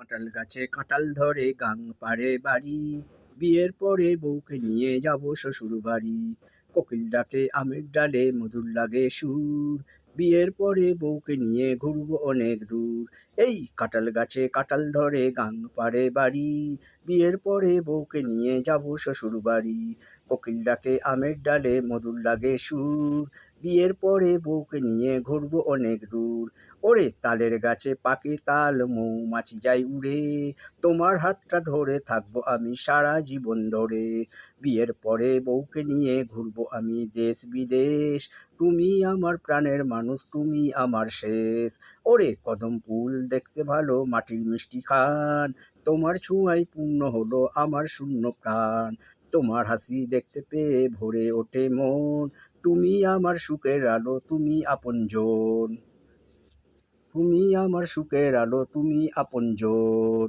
কাঁঠাল গাছে কাঁঠাল ধরে গাং পাড়ে বাড়ি, বিয়ের পরে বউকে নিয়ে যাব শ্বশুর বাড়ি। কোকিল ডাকে আমের ডালে মধুর লাগে সুর, বিয়ের পরে বউকে নিয়ে ঘুরবো অনেক দূর। এই কাঁঠাল গাছে কাঁঠাল ধরে গাং পাড়ে বাড়ি, বিয়ের পরে বউকে নিয়ে যাব শ্বশুর বাড়ি। কোকিল ডাকে আমের ডালে মধুর লাগে সুর, বিয়ের পরে বউকে নিয়ে ঘুরবো অনেক দূর। ওরে তালের গাছে পাকে তাল, মৌমাছি যাই উড়ে, তোমার হাতটা ধরে থাকবো আমি সারা জীবন ধরে। বিয়ের পরে বউকে নিয়ে ঘুরবো আমি দেশ বিদেশ, তুমি আমার প্রাণের মানুষ, তুমি আমার শেষ। ওরে কদম ফুল দেখতে ভালো মাটির মিষ্টি খান, তোমার ছোঁয়ায় পূর্ণ হলো আমার শূন্য প্রাণ। তোমার হাসি দেখতে পেয়ে ভরে ওঠে মন, তুমি আমার সুখের আলো, তুমি আপনজন। তুমি আমার সুখের আলো, তুমি আপনজন।